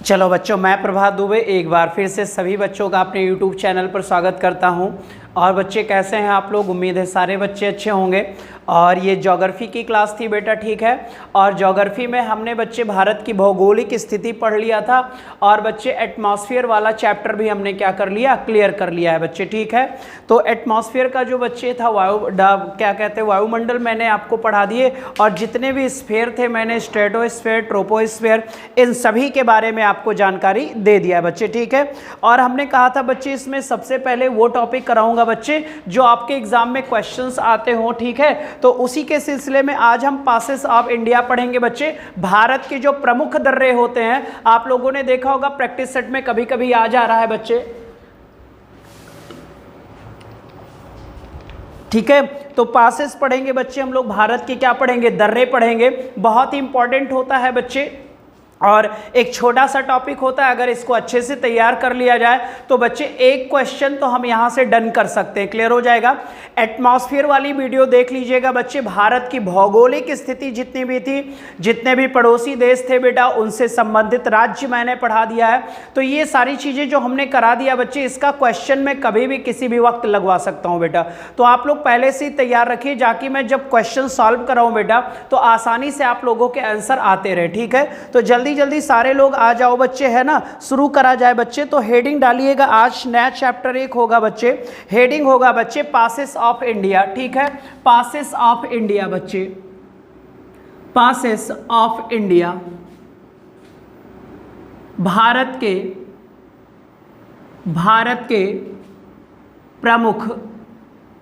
चलो बच्चों, मैं प्रभात दुबे एक बार फिर से सभी बच्चों का अपने YouTube चैनल पर स्वागत करता हूं। और बच्चे कैसे हैं आप लोग? उम्मीद है सारे बच्चे अच्छे होंगे। और ये ज्योग्राफी की क्लास थी बेटा, ठीक है। और ज्योग्राफी में हमने बच्चे भारत की भौगोलिक स्थिति पढ़ लिया था और बच्चे एटमॉस्फेयर वाला चैप्टर भी हमने क्या कर लिया, क्लियर कर लिया है बच्चे, ठीक है। तो एटमॉस्फेयर का जो बच्चे था क्या कहते हैं वायुमंडल, मैंने आपको पढ़ा दिए। और जितने भी स्फीयर थे मैंने स्ट्रेटोस्फीयर, ट्रोपोस्फीयर, इन सभी के बारे में आपको जानकारी दे दिया है बच्चे, ठीक है। और हमने कहा था बच्चे इसमें सबसे पहले वो टॉपिक कराऊंगा बच्चे जो आपके एग्जाम में क्वेश्चंस आते हो, ठीक है। तो उसी के सिलसिले में आज हम पासेस ऑफ इंडिया पढ़ेंगे बच्चे। भारत के जो प्रमुख दर्रे होते हैं, आप लोगों ने देखा होगा प्रैक्टिस सेट में कभी कभी आ जा रहा है बच्चे, ठीक है। तो पासेस पढ़ेंगे बच्चे हम लोग, भारत के क्या पढ़ेंगे, दर्रे पढ़ेंगे। बहुत ही इंपॉर्टेंट होता है बच्चे और एक छोटा सा टॉपिक होता है। अगर इसको अच्छे से तैयार कर लिया जाए तो बच्चे एक क्वेश्चन तो हम यहां से डन कर सकते हैं, क्लियर हो जाएगा। एटमॉस्फेयर वाली वीडियो देख लीजिएगा बच्चे। भारत की भौगोलिक स्थिति जितनी भी थी, जितने भी पड़ोसी देश थे बेटा, उनसे संबंधित राज्य मैंने पढ़ा दिया है। तो ये सारी चीजें जो हमने करा दिया बच्चे, इसका क्वेश्चन मैं कभी भी किसी भी वक्त लगवा सकता हूं बेटा। तो आप लोग पहले से ही तैयार रखिए, जाकि मैं जब क्वेश्चन सॉल्व कराऊं बेटा तो आसानी से आप लोगों के आंसर आते रहे, ठीक है। तो जल्दी जल्दी सारे लोग आ जाओ बच्चे, है ना, शुरू करा जाए बच्चे। तो हेडिंग डालिएगा, आज नया चैप्टर 1 होगा बच्चे। हेडिंग होगा बच्चे पासेस ऑफ इंडिया, ठीक है। पासेस ऑफ इंडिया बच्चे, पासेस ऑफ इंडिया, भारत के प्रमुख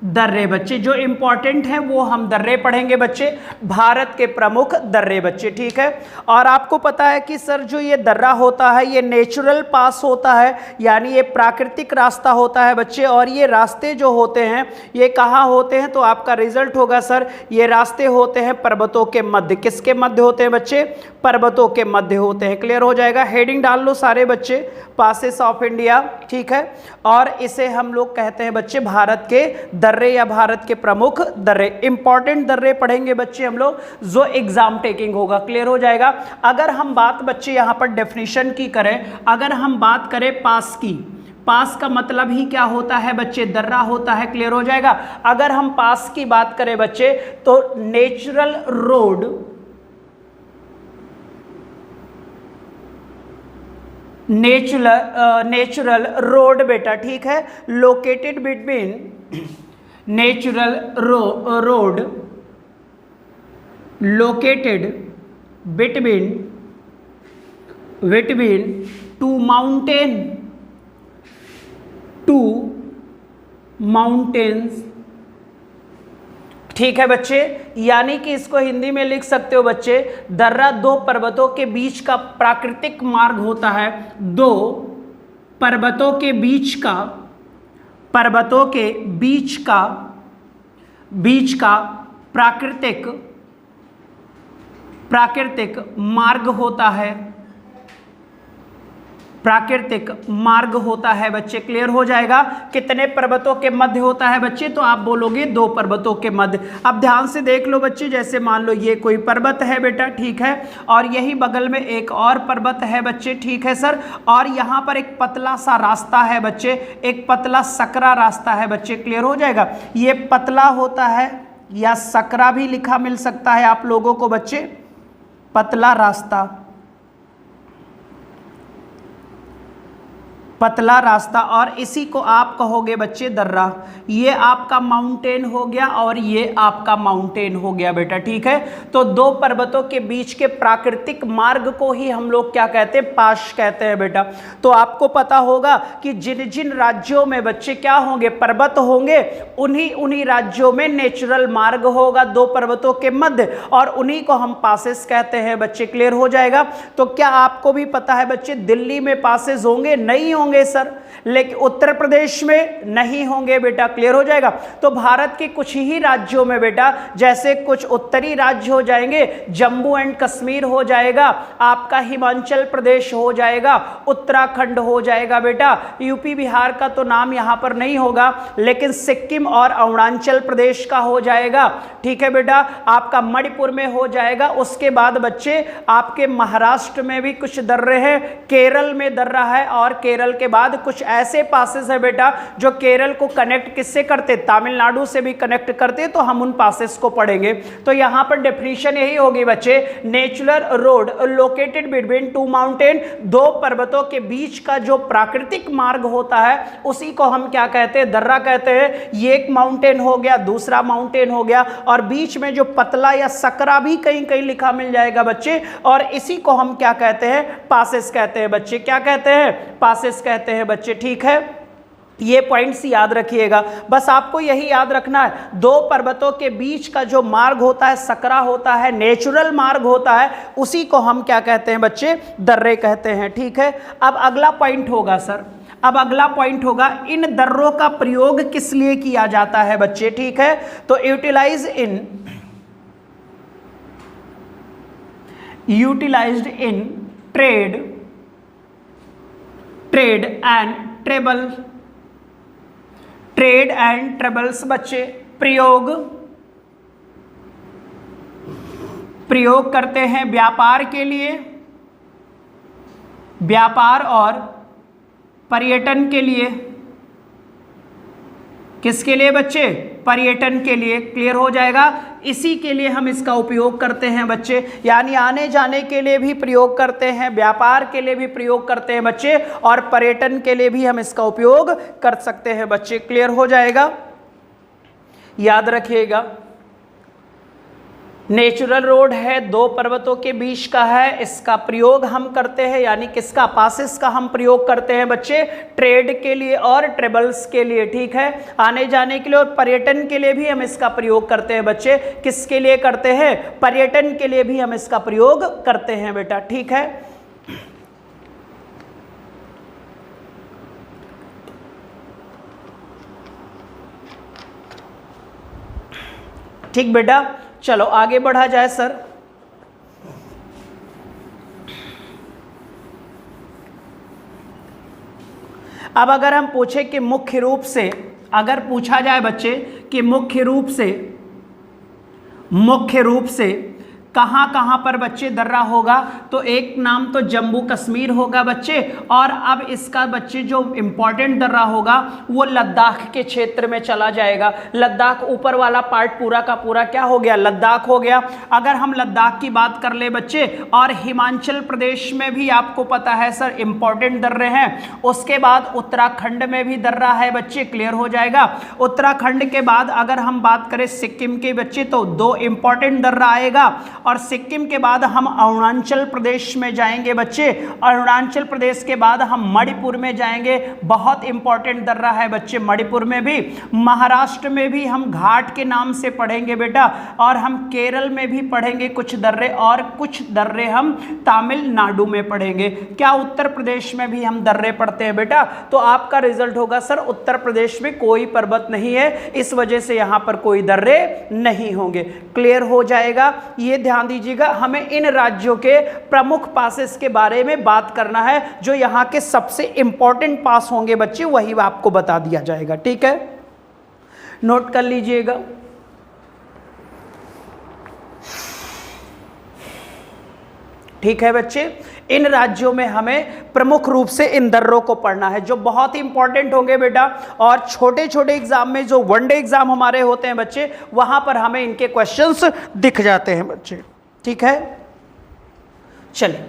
दर्रे बच्चे। जो इंपॉर्टेंट है वो हम दर्रे पढ़ेंगे बच्चे, भारत के प्रमुख दर्रे बच्चे, ठीक है। और आपको पता है कि सर जो ये दर्रा होता है ये नेचुरल पास होता है, यानी ये प्राकृतिक रास्ता होता है बच्चे। और ये रास्ते जो होते हैं ये कहाँ होते हैं, तो आपका रिजल्ट होगा सर ये रास्ते होते हैं पर्वतों के मध्य। किसके मध्य होते हैं बच्चे? पर्वतों के मध्य होते हैं, क्लियर हो जाएगा। हेडिंग डाल लो सारे बच्चे, पासेस ऑफ इंडिया, ठीक है। और इसे हम लोग कहते हैं बच्चे भारत के दर्रे या भारत के प्रमुख दर्रे। इंपॉर्टेंट दर्रे पढ़ेंगे बच्चे हम लोग, जो एग्जाम टेकिंग होगा, क्लियर हो जाएगा। अगर हम बात बच्चे यहां पर डेफिनेशन की करें, अगर हम बात करें पास की, पास का मतलब ही क्या होता है बच्चे, दर्रा होता है, क्लियर हो जाएगा। अगर हम पास की बात करें बच्चे तो नेचुरल रोड, नेचुरल रोड बेटा, ठीक है, located between natural road located between two mountains, ठीक है बच्चे। यानी कि इसको हिंदी में लिख सकते हो बच्चे, दर्रा दो पर्वतों के बीच का प्राकृतिक मार्ग होता है। दो पर्वतों के बीच का प्राकृतिक मार्ग होता है, प्राकृतिक मार्ग होता है बच्चे, क्लियर हो जाएगा। कितने पर्वतों के मध्य होता है बच्चे, तो आप बोलोगे 2 पर्वतों के मध्य। अब ध्यान से देख लो बच्चे, जैसे मान लो ये कोई पर्वत है बेटा, ठीक है, और यही बगल में एक और पर्वत है बच्चे, ठीक है सर। और यहाँ पर एक पतला सा रास्ता है बच्चे, एक पतला सकरा रास्ता है बच्चे, क्लियर हो जाएगा। ये पतला होता है या सकरा भी लिखा मिल सकता है आप लोगों को बच्चे, पतला रास्ता, पतला रास्ता, और इसी को आप कहोगे बच्चे दर्रा। ये आपका माउंटेन हो गया और ये आपका माउंटेन हो गया बेटा, ठीक है। तो 2 पर्वतों के बीच के प्राकृतिक मार्ग को ही हम लोग क्या कहते हैं, पास कहते हैं बेटा। तो आपको पता होगा कि जिन जिन राज्यों में बच्चे क्या होंगे, पर्वत होंगे, उन्हीं राज्यों में नेचुरल मार्ग होगा 2 पर्वतों के मध्य, और उन्हीं को हम पासेस कहते हैं बच्चे, क्लियर हो जाएगा। तो क्या आपको भी पता है बच्चे दिल्ली में पासेस होंगे? नहीं होंगे। होंगे सर, लेकिन उत्तर प्रदेश में नहीं होंगे बेटा, क्लियर हो जाएगा। तो भारत के कुछ ही राज्यों में बेटा, जैसे कुछ उत्तरी राज्य हो जाएंगे, जम्मू एंड कश्मीर हो जाएगा, आपका हिमाचल प्रदेश हो जाएगा, उत्तराखंड हो जाएगा बेटा, यूपी बिहार का तो नाम यहां पर नहीं होगा, लेकिन सिक्किम और अरुणाचल प्रदेश का हो जाएगा, ठीक है बेटा, आपका मणिपुर में हो जाएगा। उसके बाद बच्चे आपके महाराष्ट्र में भी कुछ दर्रे हैं, केरल में दर्रा है, और केरल के बाद कुछ ऐसे पासेस है बेटा जो केरल को कनेक्ट किससे करते, तमिलनाडु से भी कनेक्ट करते, तो हम उन पासेस को पढ़ेंगे। तो यहां पर डेफिनेशन यही होगी बच्चे, natural road located between two mountain, दो पर्वतों के बीच का जो प्राकृतिक मार्ग होता है उसी को हम क्या कहते हैं, दर्रा कहते हैं। ये एक माउंटेन हो गया, दूसरा माउंटेन हो गया, और बीच में जो पतला या सकरा भी कहीं कहीं लिखा मिल जाएगा बच्चे, और इसी को हम क्या कहते हैं, पासेस कहते हैं बच्चे, क्या कहते हैं, पासेस कहते हैं बच्चे, ठीक है। ये पॉइंट्स याद रखिएगा, बस आपको यही याद रखना है, दो पर्वतों के बीच का जो मार्ग होता है, सकरा होता है, नेचुरल मार्ग होता है, उसी को हम क्या कहते हैं बच्चे, दर्रे कहते हैं, ठीक है। अब अगला पॉइंट होगा सर, अब अगला पॉइंट होगा, इन दर्रों का प्रयोग किस लिए किया जाता है बच्चे, ठीक है। तो utilised in trade and travels बच्चे, प्रयोग करते हैं व्यापार के लिए, व्यापार और पर्यटन के लिए, किसके लिए बच्चे, पर्यटन के लिए, क्लियर हो जाएगा। इसी के लिए हम इसका उपयोग करते हैं बच्चे, यानी आने जाने के लिए भी प्रयोग करते हैं, व्यापार के लिए भी प्रयोग करते हैं बच्चे, और पर्यटन के लिए भी हम इसका उपयोग कर सकते हैं बच्चे, क्लियर हो जाएगा, याद रखिएगा। नेचुरल रोड है, दो पर्वतों के बीच का है, इसका प्रयोग हम करते हैं, यानी किसका, पासेस का हम प्रयोग करते हैं बच्चे, ट्रेड के लिए और ट्रेवल्स के लिए, ठीक है, आने जाने के लिए, और पर्यटन के लिए भी हम इसका प्रयोग करते हैं बच्चे, किसके लिए करते हैं, पर्यटन के लिए भी हम इसका प्रयोग करते हैं बेटा, ठीक है। ठीक बेटा, चलो आगे बढ़ा जाए सर। अब अगर हम पूछे कि मुख्य रूप से, अगर पूछा जाए बच्चे कि मुख्य रूप से कहाँ कहाँ पर बच्चे दर्रा होगा, तो एक नाम तो जम्मू कश्मीर होगा बच्चे, और अब इसका बच्चे जो इंपॉर्टेंट दर्रा होगा वो लद्दाख के क्षेत्र में चला जाएगा। लद्दाख ऊपर वाला पार्ट पूरा का पूरा क्या हो गया, लद्दाख हो गया। अगर हम लद्दाख की बात कर ले बच्चे, और हिमाचल प्रदेश में भी आपको पता है सर इंपॉर्टेंट दर्रे हैं, उसके बाद उत्तराखंड में भी दर्रा है बच्चे, क्लियर हो जाएगा। उत्तराखंड के बाद अगर हम बात करें सिक्किम के बच्चे, तो दो इंपॉर्टेंट दर्रा आएगा, और सिक्किम के बाद हम अरुणाचल प्रदेश में जाएंगे बच्चे, अरुणाचल प्रदेश के बाद हम मणिपुर में जाएंगे, बहुत इंपॉर्टेंट दर्रा है बच्चे मणिपुर में भी। महाराष्ट्र में भी हम घाट के नाम से पढ़ेंगे बेटा, और हम केरल में भी पढ़ेंगे कुछ दर्रे, और कुछ दर्रे हम तमिलनाडु में पढ़ेंगे। क्या उत्तर प्रदेश में भी हम दर्रे पढ़ते हैं बेटा? तो आपका रिजल्ट होगा सर उत्तर प्रदेश में कोई पर्वत नहीं है, इस वजह से यहां पर कोई दर्रे नहीं होंगे। क्लियर हो जाएगा, ये ध्यान दीजिएगा। हमें इन राज्यों के प्रमुख पासेस के बारे में बात करना है, जो यहां के सबसे इंपॉर्टेंट पास होंगे बच्चे, वही आपको बता दिया जाएगा। ठीक है, नोट कर लीजिएगा। ठीक है बच्चे, इन राज्यों में हमें प्रमुख रूप से इन दर्रों को पढ़ना है, जो बहुत ही इंपॉर्टेंट होंगे बेटा, और छोटे छोटे एग्जाम में जो वनडे एग्जाम हमारे होते हैं बच्चे, वहां पर हमें इनके क्वेश्चंस दिख जाते हैं बच्चे। ठीक है, चलिए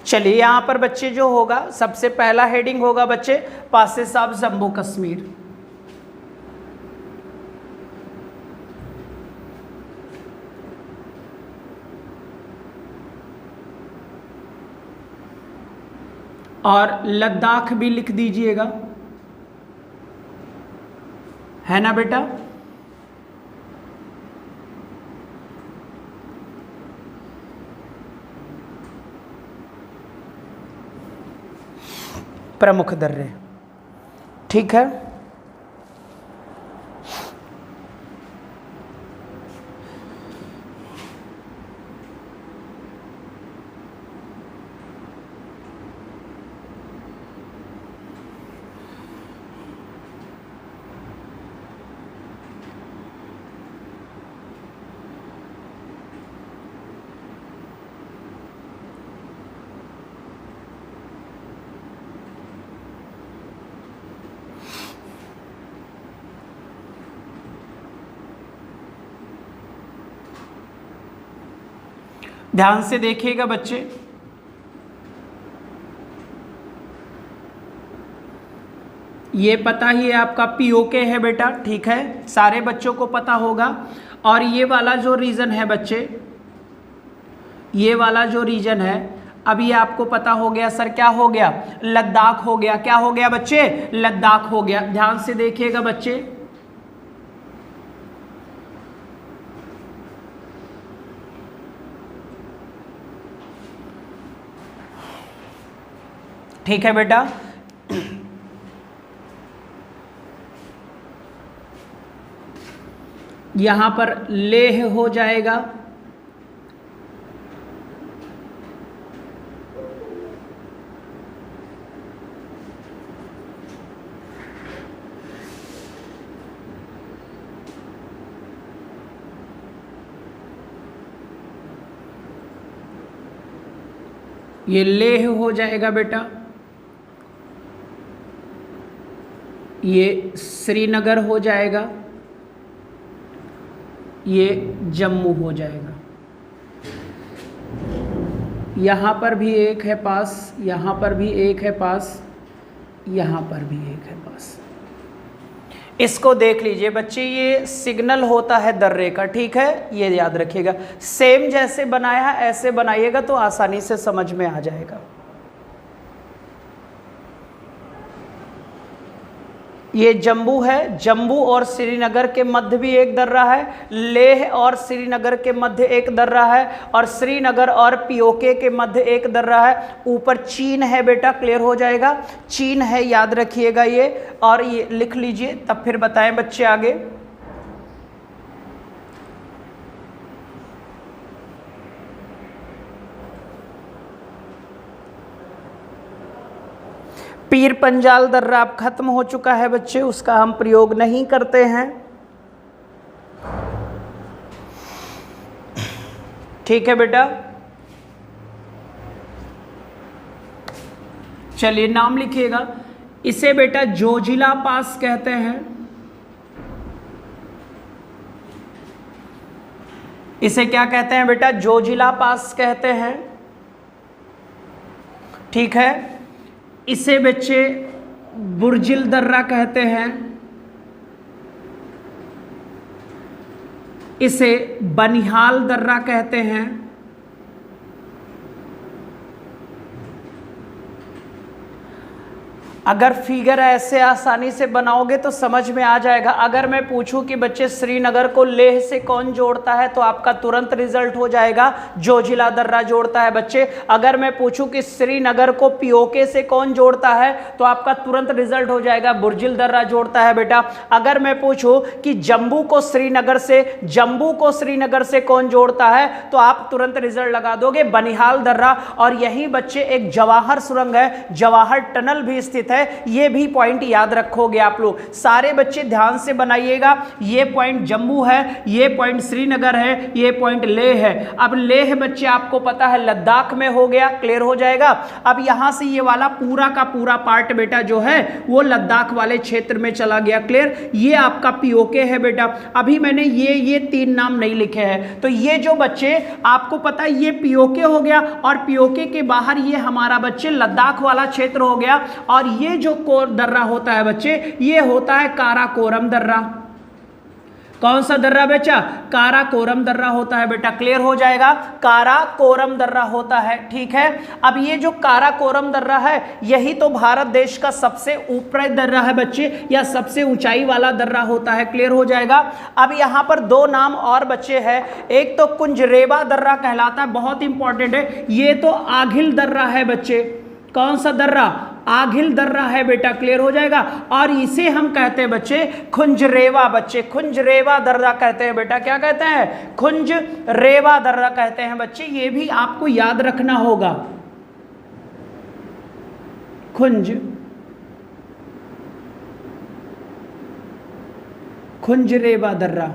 चलिए यहाँ पर बच्चे जो होगा, सबसे पहला हेडिंग होगा बच्चे पासेस ऑफ जम्मू कश्मीर। और लद्दाख भी लिख दीजिएगा, है ना बेटा। प्रमुख दर्रे, ठीक है। ध्यान से देखिएगा बच्चे, ये पता ही है आपका पीओके है बेटा, ठीक है, सारे बच्चों को पता होगा। और ये वाला जो रीजन है बच्चे, ये वाला जो रीजन है, अब ये आपको पता हो गया सर, क्या हो गया, लद्दाख हो गया। क्या हो गया बच्चे, लद्दाख हो गया। ध्यान से देखिएगा बच्चे, ठीक है बेटा। यहां पर लेह हो जाएगा, ये लेह हो जाएगा बेटा, ये श्रीनगर हो जाएगा, ये जम्मू हो जाएगा। यहाँ पर भी एक है पास, यहाँ पर भी एक है पास, यहाँ पर भी एक है पास। इसको देख लीजिए बच्चे, ये सिग्नल होता है दर्रे का, ठीक है, ये याद रखिएगा। सेम जैसे बनाया है ऐसे बनाइएगा तो आसानी से समझ में आ जाएगा। ये जम्मू है, जम्मू और श्रीनगर के मध्य भी एक दर्रा है, लेह और श्रीनगर के मध्य एक दर्रा है, और श्रीनगर और पीओके के मध्य एक दर्रा है। ऊपर चीन है बेटा, क्लियर हो जाएगा, चीन है, याद रखिएगा ये, और ये लिख लीजिए, तब फिर बताएं बच्चे आगे। पीर पंजाल दर्रा अब खत्म हो चुका है बच्चे, उसका हम प्रयोग नहीं करते हैं, ठीक है बेटा। चलिए नाम लिखिएगा, इसे बेटा जोजिला पास कहते हैं, इसे क्या कहते हैं बेटा, जोजिला पास कहते हैं, ठीक है। इसे बच्चे बुर्जिल दर्रा कहते हैं, इसे बनिहाल दर्रा कहते हैं, अगर फिगर ऐसे आसानी से बनाओगे तो समझ में आ जाएगा। अगर मैं पूछूं कि बच्चे श्रीनगर को लेह से कौन जोड़ता है तो आपका तुरंत रिजल्ट हो जाएगा जोजिला दर्रा जोड़ता है बच्चे। अगर मैं पूछूं कि श्रीनगर को पीओके से कौन जोड़ता है तो आपका तुरंत रिजल्ट हो जाएगा बुर्जिल दर्रा जोड़ता है बेटा। अगर मैं पूछूं कि जम्मू को श्रीनगर से कौन जोड़ता है तो आप तुरंत रिजल्ट लगा दोगे बनिहाल दर्रा। और यही बच्चे एक जवाहर सुरंग है, जवाहर टनल भी स्थित है, ये भी पॉइंट याद रखोगे आप लोग। सारे बच्चे ध्यान से बनाइएगा, ये पॉइंट जम्मू है, ये पॉइंट श्रीनगर है, ये पॉइंट लेह है। अब लेह बच्चे आपको पता है लद्दाख में हो गया, क्लियर हो जाएगा। अब यहां से ये वाला पूरा का पूरा पार्ट बेटा जो है वो लद्दाख वाले क्षेत्र में चला गया, क्लियर। ये आपका पीओके है बेटा। अभी मैंने ये तीन नाम नहीं लिखे हैं, तो ये जो बच्चे आपको पता है ये पीओके हो गया, और पीओके के बाहर ये हमारा बच्चे लद्दाख वाला क्षेत्र हो गया। और ये जो कोर दर्रा होता है बच्चे, ये होता है काराकोरम दर्रा। कौन सा दर्रा बेटा? काराकोरम दर्रा होता है बेटा, क्लियर हो जाएगा, काराकोरम दर्रा होता है, ठीक है। अब ये जो काराकोरम दर्रा है यही तो भारत देश का सबसे ऊपरी दर्रा है बच्चे, या सबसे ऊंचाई वाला दर्रा होता है, क्लियर हो जाएगा। अब यहाँ पर दो नाम और बच्चे हैं, एक तो कुंजरेबा दर्रा कहलाता है, बहुत इंपॉर्टेंट है, ये तो आघिल दर्रा है बच्चे। कौन सा दर्रा? आघिल दर्रा है बेटा, क्लियर हो जाएगा। और इसे हम कहते हैं बच्चे खुंजरेवा, बच्चे खुंजरेवा दर्रा कहते हैं बेटा, क्या कहते हैं? खुंजरेवा दर्रा कहते हैं बच्चे, ये भी आपको याद रखना होगा। खुंजरेवा दर्रा,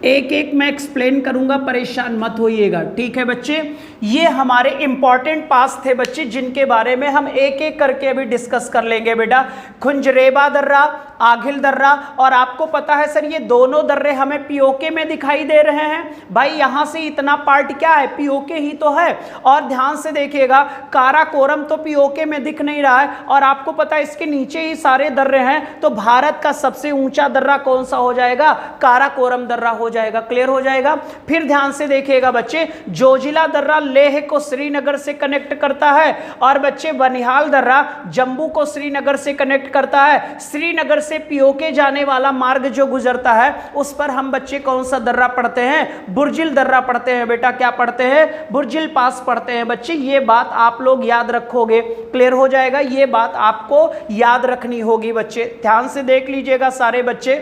एक एक मैं एक्सप्लेन करूंगा, परेशान मत होइएगा, ठीक है बच्चे। ये हमारे इंपॉर्टेंट पास थे बच्चे, जिनके बारे में हम एक एक करके अभी डिस्कस कर लेंगे बेटा। खुंजरेबा दर्रा, आघिल दर्रा, और आपको पता है सर ये दोनों दर्रे हमें पीओके में दिखाई दे रहे हैं भाई, यहां से इतना पार्ट क्या है? पीओके ही तो है। और ध्यान से देखिएगा, काराकोरम तो पीओके में दिख नहीं रहा है, और आपको पता है इसके नीचे ही सारे दर्रे हैं, तो भारत का सबसे ऊंचा दर्रा कौन सा हो जाएगा? काराकोरम दर्रा हो जाएगा, क्लियर हो जाएगा। फिर ध्यान से देखिएगा बच्चे, जोजिला दर्रा लेह को श्रीनगर से कनेक्ट करता है, और बच्चे बनिहाल दर्रा जम्मू को श्रीनगर से कनेक्ट करता है। श्रीनगर से पीओके जाने वाला मार्ग जो गुजरता है उस पर हम बच्चे कौन सा दर्रा पढ़ते हैं? बुर्जिल दर्रा पढ़ते हैं बेटा, क्या पढ़ते हैं? बुर्जिल पास पढ़ते हैं बच्चे। ये बात आप लोग याद रखोगे, क्लियर हो जाएगा, ये बात आपको याद रखनी होगी बच्चे। ध्यान से देख लीजिएगा सारे बच्चे,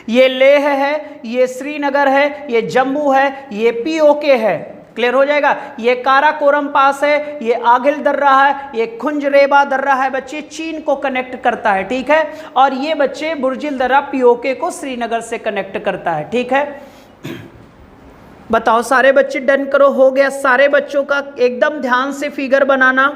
ये लेह है, ये श्रीनगर है, ये जम्मू है, ये पीओके है, क्लियर हो जाएगा। ये काराकोरम पास है, ये आघिल दर्रा है, ये खुंजरेबा दर्रा है बच्चे, चीन को कनेक्ट करता है, ठीक है। और ये बच्चे बुर्जिल दर्रा पीओके को श्रीनगर से कनेक्ट करता है, ठीक है। बताओ सारे बच्चे डन करो, हो गया सारे बच्चों का? एकदम ध्यान से फिगर बनाना।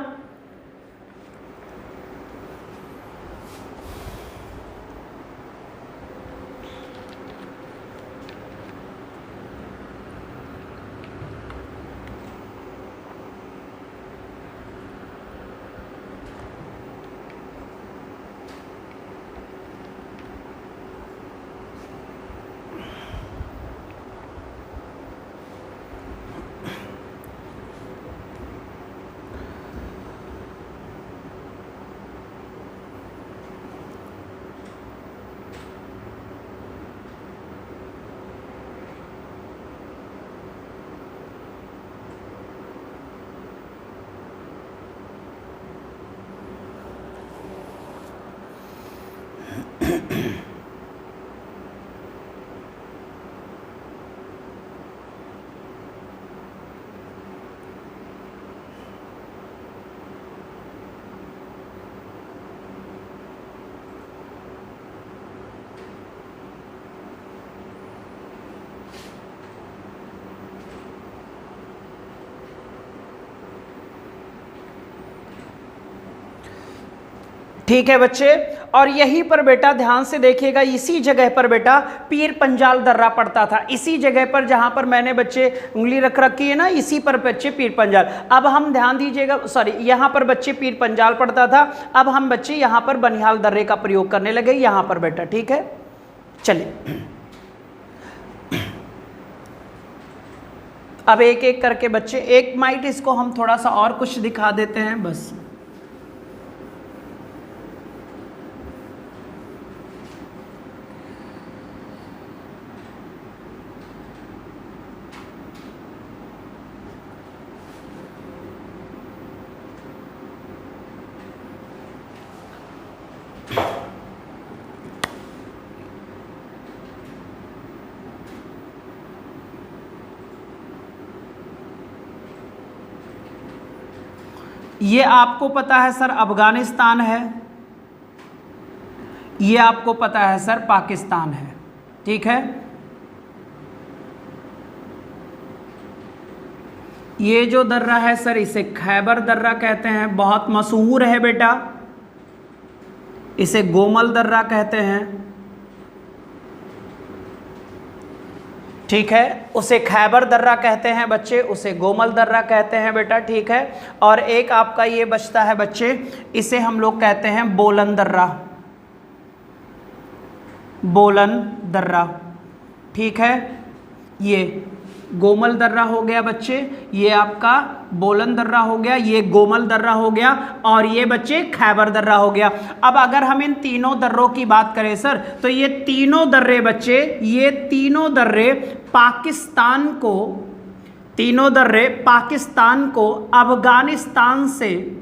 ठीक है बच्चे, और यहीं पर बेटा ध्यान से देखिएगा, इसी जगह पर बेटा पीर पंजाल दर्रा पड़ता था, इसी जगह पर जहां पर मैंने बच्चे उंगली रख रखी है ना, इसी पर बच्चे पीर पंजाल। अब हम ध्यान दीजिएगा, सॉरी, यहां पर बच्चे पीर पंजाल पड़ता था, अब हम बच्चे यहां पर बनिहाल दर्रे का प्रयोग करने लगे यहां पर बेटा, ठीक है। चलिए अब एक एक करके बच्चे, एक माइट इसको हम थोड़ा सा और कुछ दिखा देते हैं बस। ये आपको पता है सर अफगानिस्तान है, ये आपको पता है सर पाकिस्तान है, ठीक है। ये जो दर्रा है सर इसे खैबर दर्रा कहते हैं, बहुत मशहूर है बेटा, इसे गोमल दर्रा कहते हैं, ठीक है। उसे खैबर दर्रा कहते हैं बच्चे, उसे गोमल दर्रा कहते हैं बेटा, ठीक है। और एक आपका ये बचता है बच्चे, इसे हम लोग कहते हैं बोलन दर्रा, बोलन दर्रा, ठीक है। ये गोमल दर्रा हो गया बच्चे, ये आपका बोलन दर्रा हो गया, ये गोमल दर्रा हो गया, और ये बच्चे खैबर दर्रा हो गया। अब अगर हम इन तीनों दर्रों की बात करें सर, तो ये तीनों दर्रे बच्चे, ये तीनों दर्रे पाकिस्तान को, तीनों दर्रे पाकिस्तान को अफगानिस्तान से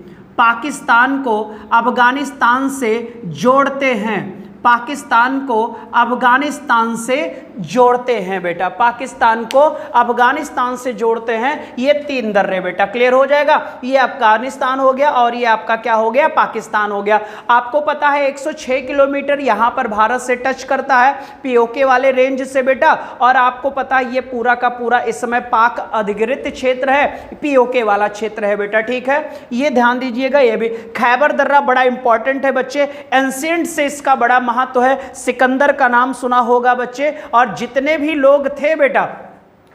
जोड़ते हैं, पाकिस्तान को अफगानिस्तान से जोड़ते हैं बेटा, पाकिस्तान को अफगानिस्तान से जोड़ते हैं। ये तीन दर्रे बेटा, क्लियर हो जाएगा। ये अफगानिस्तान हो गया और ये आपका क्या हो गया, पाकिस्तान हो गया। आपको पता है 106 किलोमीटर यहां पर भारत से टच करता है पीओके वाले रेंज से बेटा, और आपको पता है ये पूरा का पूरा इस समय पाक अधिकृत क्षेत्र है, पीओके वाला क्षेत्र है बेटा, ठीक है। ये ध्यान दीजिएगा। ये भी खैबर दर्रा बड़ा इंपॉर्टेंट है बच्चे, एंशिएंट से इसका बड़ा महत्व है। सिकंदर का नाम सुना होगा बच्चे, और जितने भी लोग थे बेटा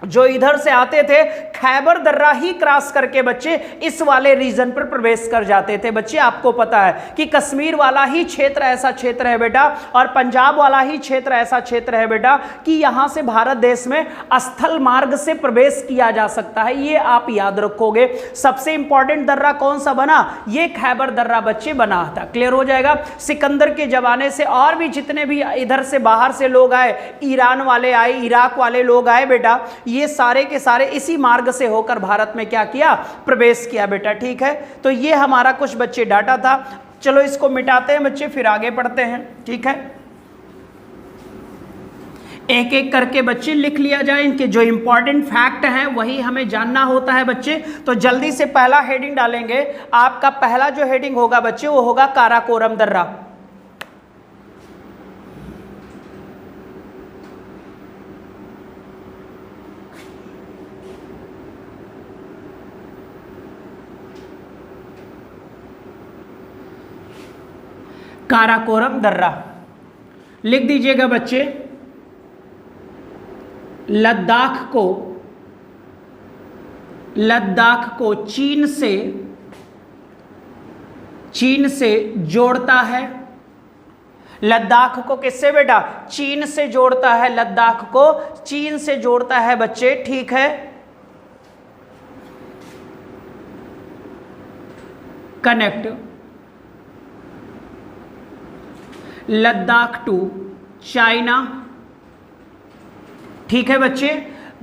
जो इधर से आते थे, खैबर दर्रा ही क्रॉस करके बच्चे इस वाले रीजन पर प्रवेश कर जाते थे बच्चे। आपको पता है कि कश्मीर वाला ही क्षेत्र ऐसा क्षेत्र है बेटा, और पंजाब वाला ही क्षेत्र ऐसा क्षेत्र है बेटा कि यहां से भारत देश में स्थल मार्ग से प्रवेश किया जा सकता है। ये आप याद रखोगे। सबसे इंपॉर्टेंट दर्रा कौन सा बना, ये खैबर दर्रा बच्चे बना था, क्लियर हो जाएगा। सिकंदर के जमाने से और भी जितने भी इधर से बाहर से लोग आए, ईरान वाले आए, इराक वाले लोग आए बेटा, ये सारे के सारे इसी मार्ग से होकर भारत में क्या किया, प्रवेश किया बेटा, ठीक है। तो ये हमारा कुछ बच्चे डाटा था। चलो इसको मिटाते हैं बच्चे, फिर आगे पढ़ते हैं, ठीक है। एक एक करके बच्चे लिख लिया जाए, इनके जो इंपॉर्टेंट फैक्ट हैं वही हमें जानना होता है बच्चे। तो जल्दी से पहला हेडिंग डालेंगे। आपका पहला जो हेडिंग होगा बच्चे वो होगा काराकोरम दर्रा। काराकोरम दर्रा लिख दीजिएगा बच्चे। लद्दाख को चीन से जोड़ता है। लद्दाख को किससे बेटा, चीन से जोड़ता है, लद्दाख को चीन से जोड़ता है बच्चे, ठीक है। कनेक्ट लद्दाख टू चाइना, ठीक है बच्चे।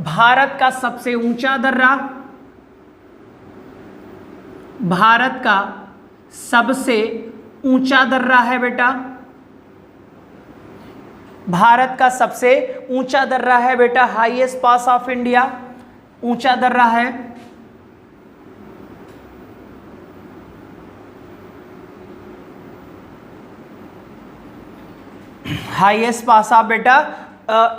भारत का सबसे ऊंचा दर्रा, भारत का सबसे ऊंचा दर्रा है बेटा, भारत का सबसे ऊंचा दर्रा है बेटा, हाईएस्ट पास ऑफ इंडिया, ऊंचा दर्रा है। हाईएस्ट पास ऑफ बेटा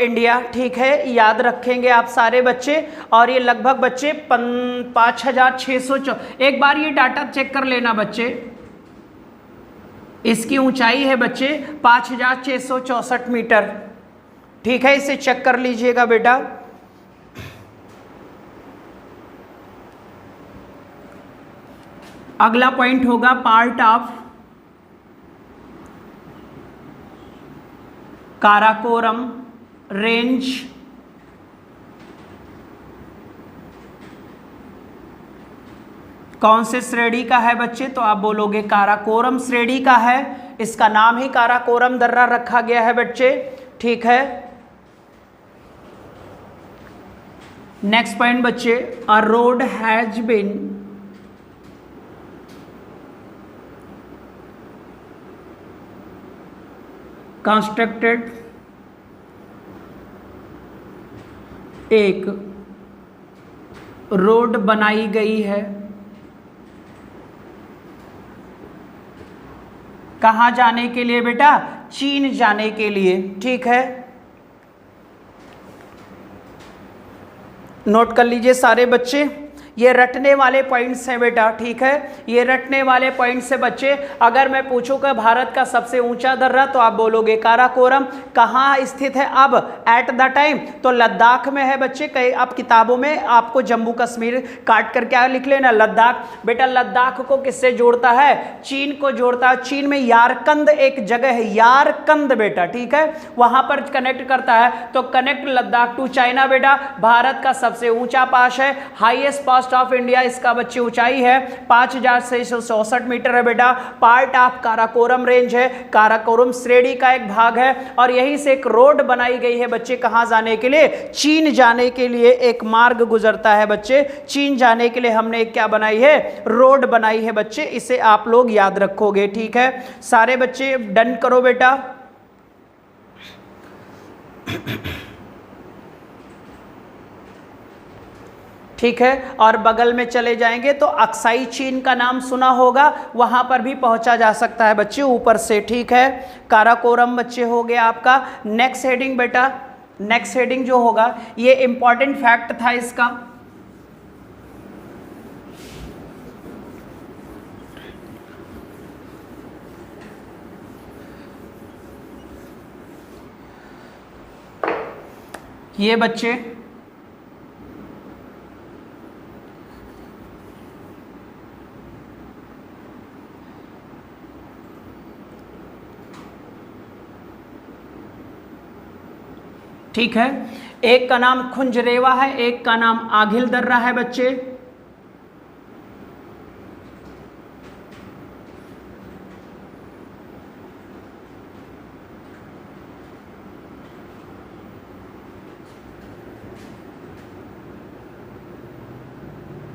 इंडिया, ठीक है, याद रखेंगे आप सारे बच्चे। और ये लगभग बच्चे 5600, एक बार ये डाटा चेक कर लेना बच्चे। इसकी ऊंचाई है बच्चे 5664 मीटर, ठीक है, इसे चेक कर लीजिएगा बेटा। अगला पॉइंट होगा पार्ट ऑफ काराकोरम रेंज। कौन से श्रेणी का है बच्चे, तो आप बोलोगे काराकोरम श्रेणी का है। इसका नाम ही काराकोरम दर्रा रखा गया है बच्चे, ठीक है। नेक्स्ट पॉइंट बच्चे, अ रोड हैज बीन कंस्ट्रक्टेड, एक रोड बनाई गई है। कहाँ जाने के लिए बेटा, चीन जाने के लिए, ठीक है। नोट कर लीजिए सारे बच्चे। ये रटने वाले पॉइंट्स हैं बेटा, ठीक है, ये रटने वाले पॉइंट्स से बच्चे। अगर मैं पूछूं कि भारत का सबसे ऊंचा दर्रा तो आप बोलोगे काराकोरम। कहाँ स्थित है अब, एट द टाइम, तो लद्दाख में है बच्चे। कई आप किताबों में आपको जम्मू कश्मीर काट कर क्या लिख लेना, लद्दाख। बेटा लद्दाख को किससे जोड़ता है, चीन को जोड़ता है। चीन में यारकंद एक जगह है, यारकंद बेटा, ठीक है, वहां पर कनेक्ट करता है। तो कनेक्ट लद्दाख टू चाइना बेटा। भारत का सबसे ऊंचा पास है, हाईएस्ट पास ऑफ इंडिया, इसका बच्चे ऊंचाई है 5664 मीटर है बेटा। पार्ट ऑफ काराकोरम रेंज है, काराकोरम श्रेणी का एक भाग है। और यहीं से एक रोड बनाई गई है बच्चे, कहां जाने के लिए, चीन जाने के लिए एक मार्ग गुजरता है बच्चे। चीन जाने के लिए हमने एक क्या बनाई है, रोड बनाई है बच्चे। इसे आप लोग याद रखोगे, ठीक है। सारे बच्चे डन करो बेटा। ठीक है, और बगल में चले जाएंगे तो अक्साई चीन का नाम सुना होगा, वहां पर भी पहुंचा जा सकता है बच्चे ऊपर से, ठीक है। काराकोरम बच्चे हो गया आपका। नेक्स्ट हेडिंग बेटा, नेक्स्ट हेडिंग जो होगा, ये इंपॉर्टेंट फैक्ट था इसका। ये बच्चे ठीक है, एक का नाम खुंजरेवा है, एक का नाम आघिल दर्रा है बच्चे।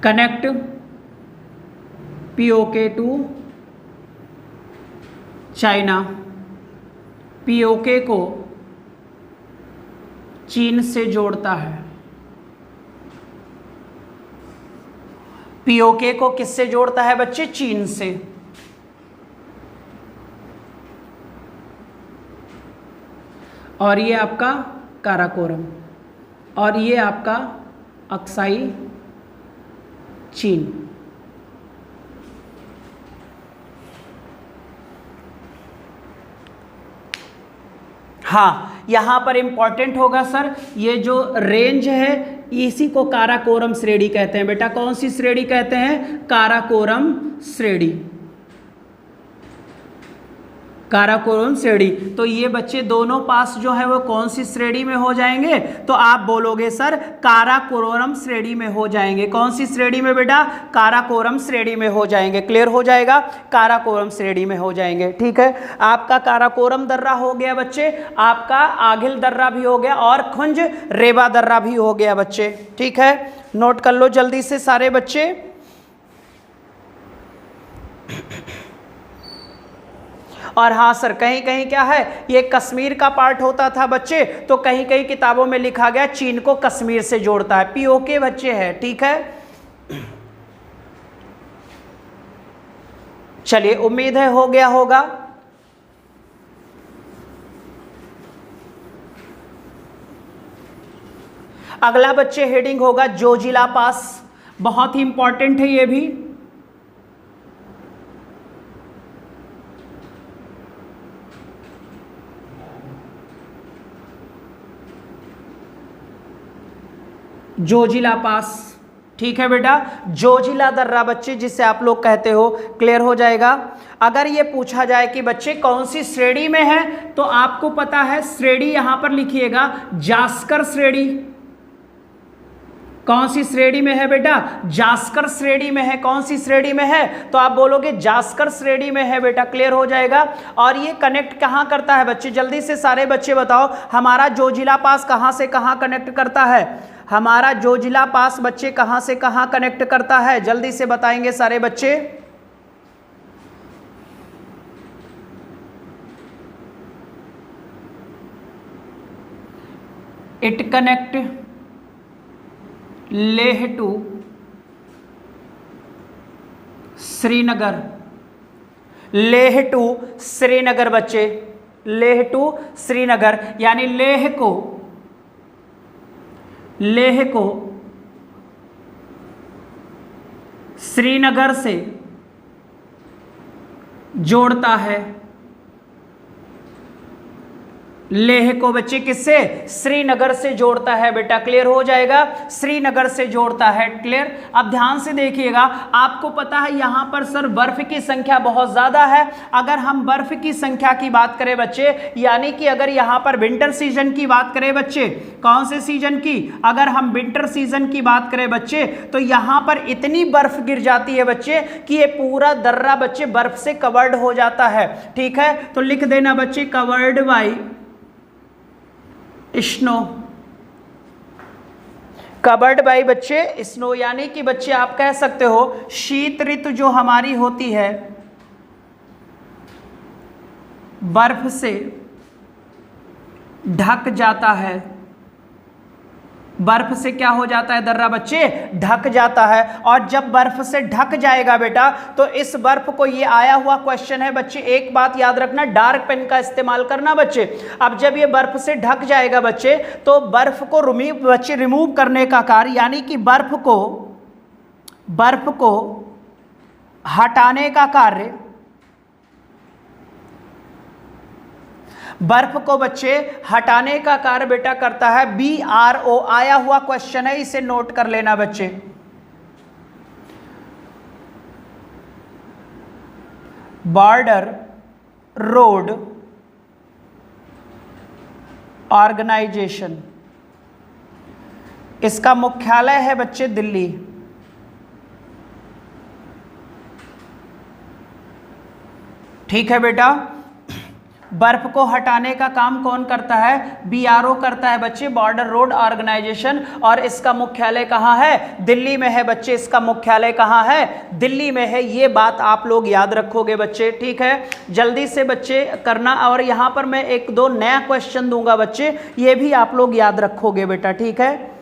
Connect PoK to China, PoK को चीन से जोड़ता है। पीओके को किससे जोड़ता है बच्चे, चीन से। और ये आपका काराकोरम, और ये आपका अक्साई चीन। हाँ, यहां पर इंपॉर्टेंट होगा सर, ये जो रेंज है इसी को काराकोरम श्रेणी कहते हैं बेटा। कौन सी श्रेणी कहते हैं, काराकोरम श्रेणी, काराकोरम श्रेणी। तो ये बच्चे दोनों पास जो है वो कौन सी श्रेणी में हो जाएंगे, तो आप बोलोगे सर काराकोरम श्रेणी में हो जाएंगे। कौन सी श्रेणी में बेटा, काराकोरम श्रेणी में हो जाएंगे। क्लियर हो जाएगा, काराकोरम श्रेणी में हो जाएंगे, ठीक है। आपका काराकोरम दर्रा हो गया बच्चे, आपका आघिल दर्रा भी हो गया, और खुंज रेवा दर्रा भी हो गया बच्चे, ठीक है। नोट कर लो जल्दी से सारे बच्चे। और हाँ सर, कहीं कहीं क्या है, ये कश्मीर का पार्ट होता था बच्चे, तो कहीं कहीं किताबों में लिखा गया चीन को कश्मीर से जोड़ता है। पीओके बच्चे है, ठीक है। चलिए, उम्मीद है हो गया होगा। अगला बच्चे हेडिंग होगा जोजिला पास, बहुत ही इंपॉर्टेंट है ये भी। जोजिला पास, ठीक है बेटा। जोजिला दर्रा बच्चे जिसे आप लोग कहते हो, क्लियर हो जाएगा। अगर ये पूछा जाए कि बच्चे कौन सी श्रेणी में है, तो आपको पता है श्रेणी यहां पर लिखिएगा जास्कर श्रेणी। कौन सी श्रेणी में है बेटा, जास्कर श्रेणी में है। कौन सी श्रेणी में है, तो आप बोलोगे जास्कर श्रेणी में है बेटा, क्लियर हो जाएगा। और ये कनेक्ट कहां करता है बच्चे, जल्दी से सारे बच्चे बताओ, हमारा जोजिला पास कहां से कहां कनेक्ट करता है, हमारा जोजिला पास बच्चे कहां से कहां कनेक्ट करता है, जल्दी से बताएंगे सारे बच्चे। It connect Leh to Srinagar, Leh to Srinagar बच्चे, लेह टू श्रीनगर, यानी लेह को श्रीनगर से जोड़ता है लेह को बच्चे, किससे? श्रीनगर से जोड़ता है बेटा। क्लियर हो जाएगा, श्रीनगर से जोड़ता है। क्लियर। अब ध्यान से देखिएगा, आपको पता है यहां पर सर बर्फ की संख्या बहुत ज्यादा है। अगर हम बर्फ की संख्या की बात करें बच्चे, यानी कि अगर यहां पर विंटर सीजन की बात करें बच्चे, कौन से सीजन की? अगर हम विंटर सीजन की बात करें बच्चे, तो यहां पर इतनी बर्फ गिर जाती है बच्चे कि ये पूरा दर्रा बच्चे बर्फ से कवर्ड हो जाता है। ठीक है, तो लिख देना बच्चे covered by snow. Covered by बच्चे स्नो, यानी कि बच्चे आप कह सकते हो शीत ऋतु जो हमारी होती है बर्फ से ढक जाता है। बर्फ से क्या हो जाता है दर्रा बच्चे? ढक जाता है। और जब बर्फ से ढक जाएगा बेटा, तो इस बर्फ को, ये आया हुआ क्वेश्चन है बच्चे, एक बात याद रखना, डार्क पेन का इस्तेमाल करना बच्चे। अब जब ये बर्फ से ढक जाएगा बच्चे, तो बर्फ को रिमूव करने का कार्य, यानी कि बर्फ को हटाने का कार्य, बर्फ को बच्चे हटाने का कार्य बेटा करता है BRO। आया हुआ क्वेश्चन है, इसे नोट कर लेना बच्चे। बॉर्डर रोड ऑर्गेनाइजेशन, इसका मुख्यालय है बच्चे दिल्ली। ठीक है बेटा, बर्फ को हटाने का काम कौन करता है? BRO करता है बच्चे, बॉर्डर रोड ऑर्गेनाइजेशन। और इसका मुख्यालय कहाँ है? दिल्ली में है बच्चे। इसका मुख्यालय कहाँ है? दिल्ली में है। ये बात आप लोग याद रखोगे बच्चे। ठीक है, जल्दी से बच्चे करना। और यहाँ पर मैं एक दो नया क्वेश्चन दूंगा बच्चे, ये भी आप लोग याद रखोगे बेटा। ठीक है,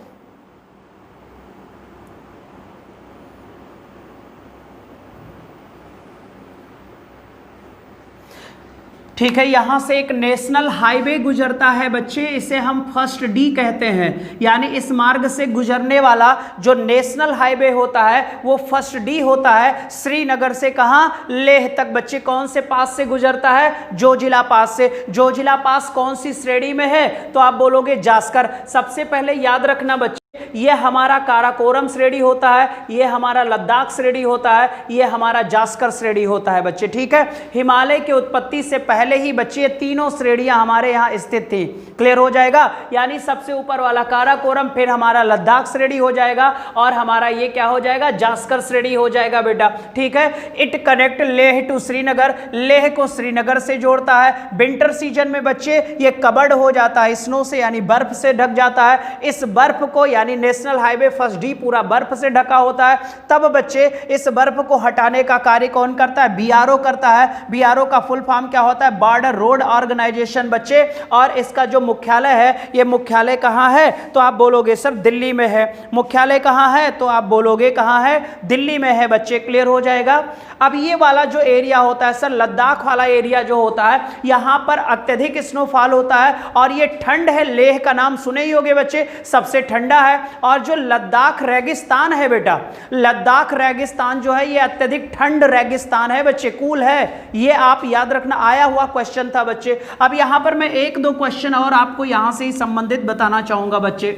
ठीक है। यहां से एक नेशनल हाईवे गुजरता है बच्चे, इसे हम फर्स्ट D कहते हैं। यानी इस मार्ग से गुजरने वाला जो नेशनल हाईवे होता है वो फर्स्ट D होता है। श्रीनगर से कहां? लेह तक बच्चे। कौन से पास से गुजरता है? जोजिला पास से। जोजिला पास कौन सी श्रेणी में है? तो आप बोलोगे जास्कर। सबसे पहले याद रखना बच्चे, ये हमारा काराकोरम श्रेणी होता है, ये हमारा लद्दाख श्रेणी होता है, ये हमारा जास्कर श्रेणी होता है बच्चे। ठीक है, हिमालय की उत्पत्ति से पहले ही बच्चे ये तीनों श्रेणियां हमारे यहाँ स्थित थी। क्लियर हो जाएगा, यानी सबसे ऊपर वाला काराकोरम, फिर हमारा लद्दाख श्रेणी हो जाएगा, और हमारा ये क्या हो जाएगा? जास्कर श्रेणी हो जाएगा बेटा। ठीक है, it connect Leh to Srinagar, Leh को श्रीनगर से जोड़ता है। विंटर सीजन में बच्चे ये कवर्ड हो जाता है स्नो से, यानी बर्फ से ढक जाता है। इस बर्फ को, यानी नेशनल हाईवे फर्स्ट D पूरा बर्फ से ढका होता है। तब बच्चे इस बर्फ को हटाने का कार्य कौन करता है? BRO करता है। BRO का फुल फॉर्म क्या होता है? बॉर्डर रोड ऑर्गेनाइजेशन बच्चे। और इसका जो मुख्यालय है, ये मुख्यालय कहां है? तो आप बोलोगे सर दिल्ली में है। मुख्यालय कहां है? तो आप बोलोगे कहां है? दिल्ली में है बच्चे। क्लियर हो जाएगा। अब ये वाला जो एरिया होता है सर, लद्दाख वाला एरिया जो होता है, यहां पर अत्यधिक स्नोफॉल होता है, और ये ठंड है। लेह का नाम सुने ही होंगे बच्चे, सबसे ठंडा है। और जो लद्दाख रेगिस्तान है बेटा, लद्दाख रेगिस्तान जो है ये अत्यधिक ठंड रेगिस्तान है बच्चे, कूल है। ये आप याद रखना, आया हुआ क्वेश्चन था बच्चे। अब यहां पर मैं एक दो क्वेश्चन और आपको यहां से ही संबंधित बताना चाहूंगा बच्चे।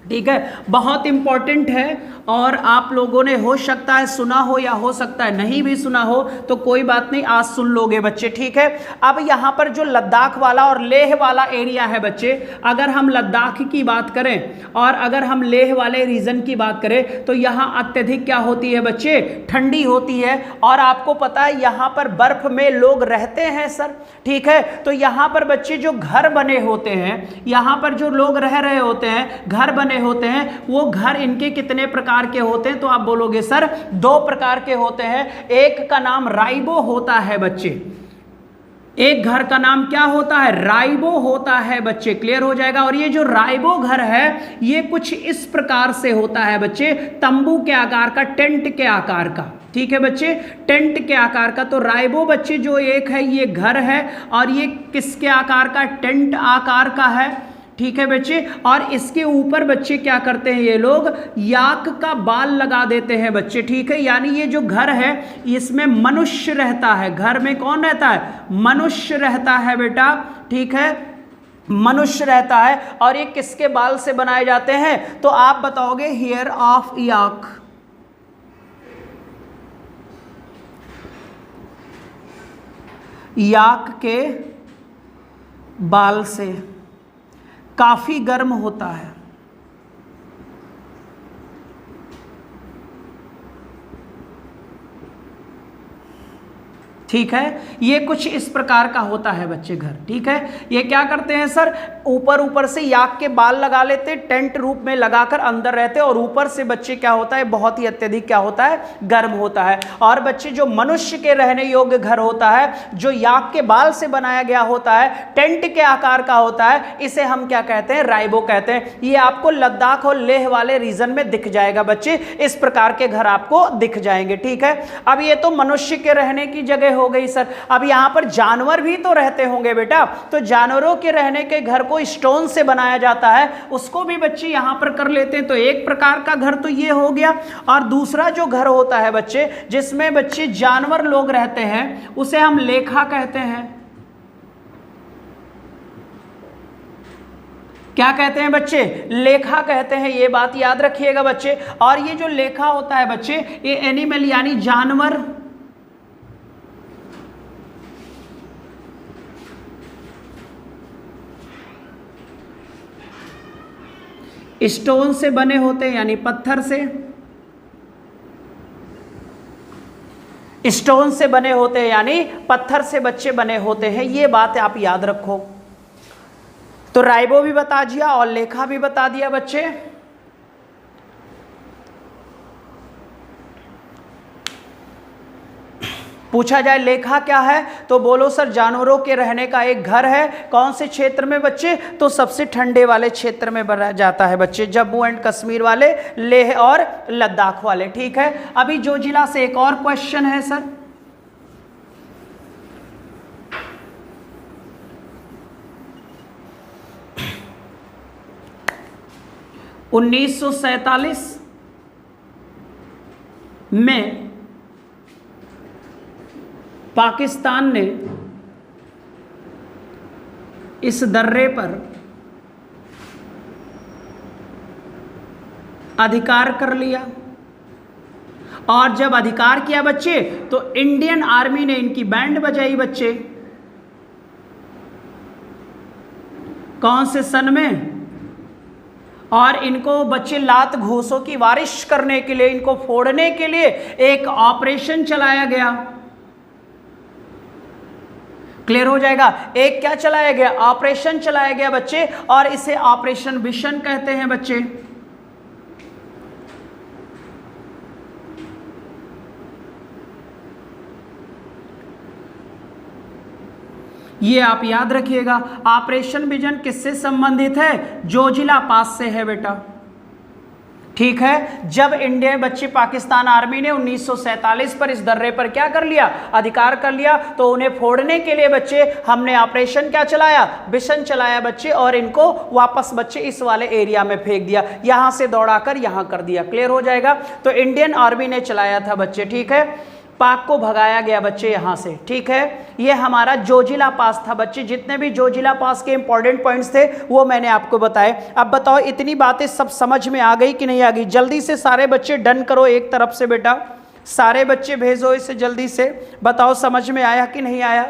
ठीक है, बहुत इंपॉर्टेंट है, और आप लोगों ने हो सकता है सुना हो या हो सकता है नहीं भी सुना हो, तो कोई बात नहीं, आज सुन लोगे बच्चे। ठीक है, अब यहाँ पर जो लद्दाख वाला और लेह वाला एरिया है बच्चे, अगर हम लद्दाख की बात करें और अगर हम लेह वाले रीजन की बात करें, तो यहाँ अत्यधिक क्या होती है बच्चे? ठंडी होती है। और आपको पता है यहाँ पर बर्फ में लोग रहते हैं सर। ठीक है, तो यहाँ पर बच्चे जो घर बने होते हैं, यहाँ पर जो लोग रह रहे होते हैं, घर बने होते हैं, वो घर इनके कितने प्रकार के होते हैं? तो आप बोलोगे सर 2 प्रकार के होते हैं। एक का नाम राइबो होता है बच्चे, एक घर का नाम क्या होता है? राइबो होता है बच्चे। क्लियर हो जाएगा। और ये जो राइबो घर है, ये कुछ इस प्रकार से होता है बच्चे, तंबू के आकार का, टेंट के आकार का। ठीक है बच्चे, टेंट के आकार का। तो राइबो बच्चे जो एक है, ये घर है, और ये किसके आकार का? टेंट आकार का है। ठीक है बच्चे। और इसके ऊपर बच्चे क्या करते हैं, ये लोग याक का बाल लगा देते हैं बच्चे, ठीक है। यानी ये जो घर है इसमें मनुष्य रहता है, घर में कौन रहता है, मनुष्य रहता है बेटा, ठीक है, मनुष्य रहता है। और ये किसके बाल से बनाए जाते हैं, तो आप बताओगे हेयर ऑफ याक, याक के बाल से। काफी गर्म होता है, ठीक है। ये कुछ इस प्रकार का होता है बच्चे घर, ठीक है। ये क्या करते हैं सर, ऊपर ऊपर से याक के बाल लगा लेते, टेंट रूप में लगाकर अंदर रहते, और ऊपर से बच्चे क्या होता है, बहुत ही अत्यधिक क्या होता है, गर्म होता है। और बच्चे जो मनुष्य के रहने योग्य घर होता है, जो याक के बाल से बनाया गया होता है, टेंट के आकार का होता है, इसे हम क्या कहते हैं, राइबो कहते हैं। ये आपको लद्दाख और लेह वाले रीजन में दिख जाएगा बच्चे, इस प्रकार के घर आपको दिख जाएंगे, ठीक है। अब ये तो मनुष्य के रहने की जगह हो गई सर। अब यहां पर जानवर भी तो रहते होंगे बेटा, तो जानवरों के रहने के घर को स्टोन से बनाया जाता है, उसको भी बच्चे यहां पर कर लेते हैं। तो एक प्रकार का घर तो ये हो गया। और दूसरा जो घर होता है बच्चे, जिसमें बच्चे जानवर लोग रहते हैं, उसे हम लेखा कहते हैं। क्या कहते हैं बच्चे, लेखा कहते हैं, ये बात याद रखिएगा बच्चे। और ये जो लेखा होता है बच्चे, ये एनिमल यानी जानवर, स्टोन से बने होते हैं, यानी पत्थर से, स्टोन से बने होते हैं, यानी पत्थर से बच्चे बने होते हैं। ये बात आप याद रखो। तो राइबो भी बता दिया और लेखा भी बता दिया बच्चे। पूछा जाए लेखा क्या है, तो बोलो सर जानवरों के रहने का एक घर है। कौन से क्षेत्र में बच्चे, तो सबसे ठंडे वाले क्षेत्र में बना जाता है बच्चे, जम्मू एंड कश्मीर वाले, लेह और लद्दाख वाले, ठीक है। अभी जोजिला से एक और क्वेश्चन है सर। (1947) में पाकिस्तान ने इस दर्रे पर अधिकार कर लिया। और जब अधिकार किया बच्चे, तो इंडियन आर्मी ने इनकी बैंड बजाई बच्चे। कौन से सन में, और इनको बच्चे लात घूसों की बारिश करने के लिए, इनको फोड़ने के लिए एक ऑपरेशन चलाया गया। क्लियर हो जाएगा, एक क्या चलाया गया, ऑपरेशन चलाया गया बच्चे, और इसे ऑपरेशन विशन कहते हैं बच्चे। ये आप याद रखिएगा। ऑपरेशन विजन किससे संबंधित है, जोजिला पास से है बेटा, ठीक है। जब इंडिया बच्चे पाकिस्तान आर्मी ने 1947 पर इस दर्रे पर क्या कर लिया, अधिकार कर लिया, तो उन्हें फोड़ने के लिए बच्चे हमने ऑपरेशन क्या चलाया, विशन चलाया बच्चे, और इनको वापस बच्चे इस वाले एरिया में फेंक दिया, यहां से दौड़ाकर यहां कर दिया। क्लियर हो जाएगा। तो इंडियन आर्मी ने चलाया था बच्चे, ठीक है। पाक को भगाया गया बच्चे यहां से, ठीक है। ये हमारा जोजिला पास था बच्चे। जितने भी जोजिला पास के इंपॉर्टेंट पॉइंट्स थे वो मैंने आपको बताए। अब बताओ इतनी बातें सब समझ में आ गई कि नहीं आ गई। जल्दी से सारे बच्चे डन करो एक तरफ से बेटा, सारे बच्चे भेजो इसे जल्दी से, बताओ समझ में आया कि नहीं आया।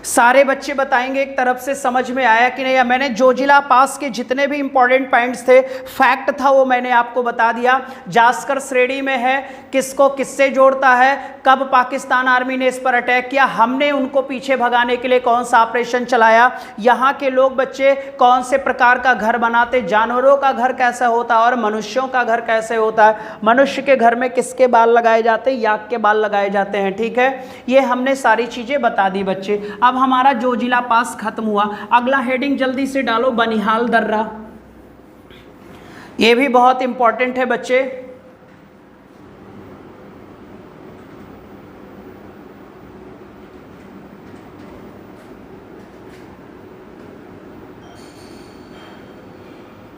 सारे बच्चे बताएंगे एक तरफ से समझ में आया कि नहीं आया। मैंने जोजिला पास के जितने भी इंपॉर्टेंट पॉइंट्स थे, फैक्ट था, वो मैंने आपको बता दिया। जास्कर श्रेणी में है, किसको किससे जोड़ता है, कब पाकिस्तान आर्मी ने इस पर अटैक किया, हमने उनको पीछे भगाने के लिए कौन सा ऑपरेशन चलाया, यहाँ के लोग बच्चे कौन से प्रकार का घर बनाते, जानवरों का घर कैसा होता है और मनुष्यों का घर कैसे होता है, मनुष्य के घर में किसके बाल लगाए जाते हैं, याक के बाल लगाए जाते हैं, ठीक है। ये हमने सारी चीज़ें बता दी बच्चे। अब हमारा जोजिला पास खत्म हुआ। अगला हेडिंग जल्दी से डालो, बनिहाल दर्रा। ये भी बहुत इंपॉर्टेंट है बच्चे।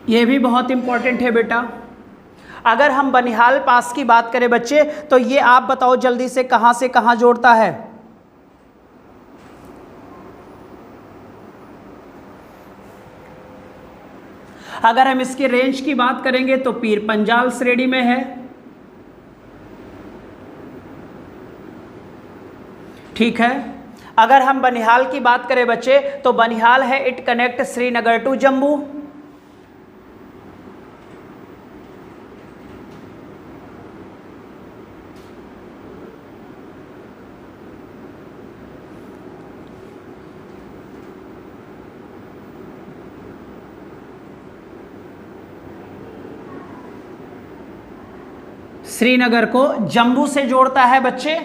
ये भी बहुत इंपॉर्टेंट है बेटा। अगर हम बनिहाल पास की बात करें बच्चे, तो ये आप बताओ जल्दी से कहां जोड़ता है? अगर हम इसके रेंज की बात करेंगे तो पीर पंजाल श्रेणी में है, ठीक है। अगर हम बनिहाल की बात करें बच्चे, तो बनिहाल है it connect Srinagar to Jammu. Srinagar को जम्मू से जोड़ता है बच्चे।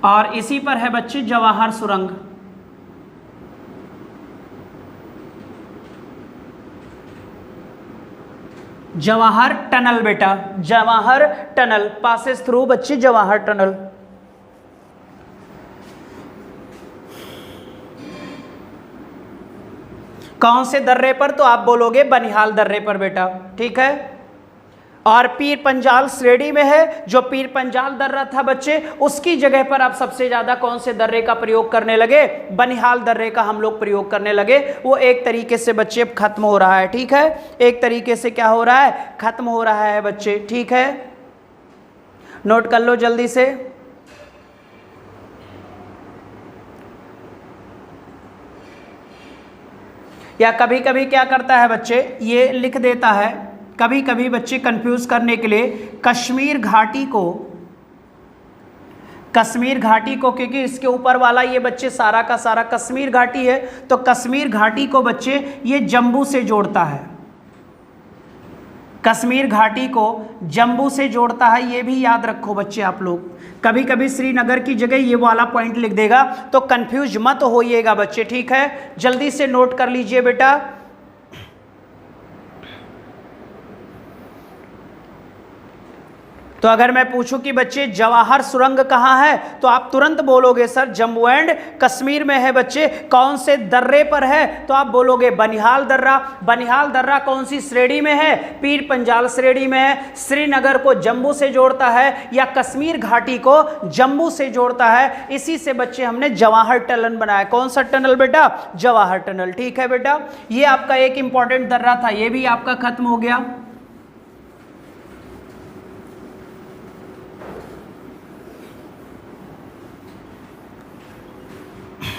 और इसी पर है बच्चे जवाहर सुरंग। जवाहर टनल बेटा, जवाहर टनल पासेस थ्रू बच्चे जवाहर टनल। कौन से दर्रे पर? तो आप बोलोगे बनिहाल दर्रे पर बेटा, ठीक है। और पीर पंजाल श्रेणी में है। जो पीर पंजाल दर्रा था बच्चे, उसकी जगह पर आप सबसे ज्यादा कौन से दर्रे का प्रयोग करने लगे? बनिहाल दर्रे का हम लोग प्रयोग करने लगे। वो एक तरीके से बच्चे अब खत्म हो रहा है, ठीक है। एक तरीके से क्या हो रहा है? खत्म हो रहा है बच्चे, ठीक है। नोट कर लो जल्दी से। या कभी कभी क्या करता है बच्चे, ये लिख देता है कभी कभी बच्चे कंफ्यूज करने के लिए कश्मीर घाटी को, क्योंकि इसके ऊपर वाला ये बच्चे सारा का सारा कश्मीर घाटी है, तो कश्मीर घाटी को बच्चे ये जम्मू से जोड़ता है। कश्मीर घाटी को जम्मू से जोड़ता है, ये भी याद रखो बच्चे आप लोग। कभी कभी श्रीनगर की जगह ये वाला पॉइंट लिख देगा तो कंफ्यूज मत होइएगा बच्चे, ठीक है। जल्दी से नोट कर लीजिए बेटा। तो अगर मैं पूछूं कि बच्चे जवाहर सुरंग कहां है, तो आप तुरंत बोलोगे सर जम्मू एंड कश्मीर में है बच्चे। कौन से दर्रे पर है? तो आप बोलोगे बनिहाल दर्रा। बनिहाल दर्रा कौन सी श्रेणी में है? पीर पंजाल श्रेणी में है। श्रीनगर को जम्मू से जोड़ता है या कश्मीर घाटी को जम्मू से जोड़ता है। इसी से बच्चे हमने जवाहर टनल बनाया। कौन सा टनल बेटा? जवाहर टनल, ठीक है बेटा। ये आपका एक इंपॉर्टेंट दर्रा था, ये भी आपका खत्म हो गया।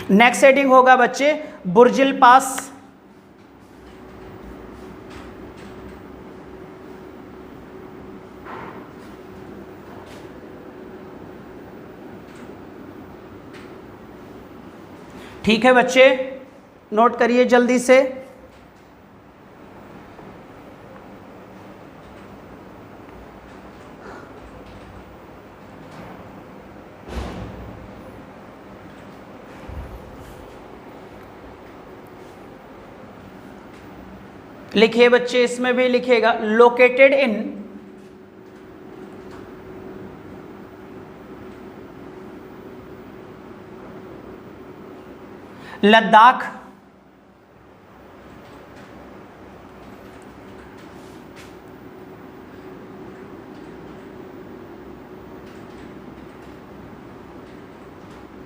नेक्स्ट हेडिंग होगा बच्चे बुर्जिल पास। ठीक है बच्चे, नोट करिए जल्दी से। लिखिए बच्चे, इसमें भी लिखिएगा लोकेटेड इन लद्दाख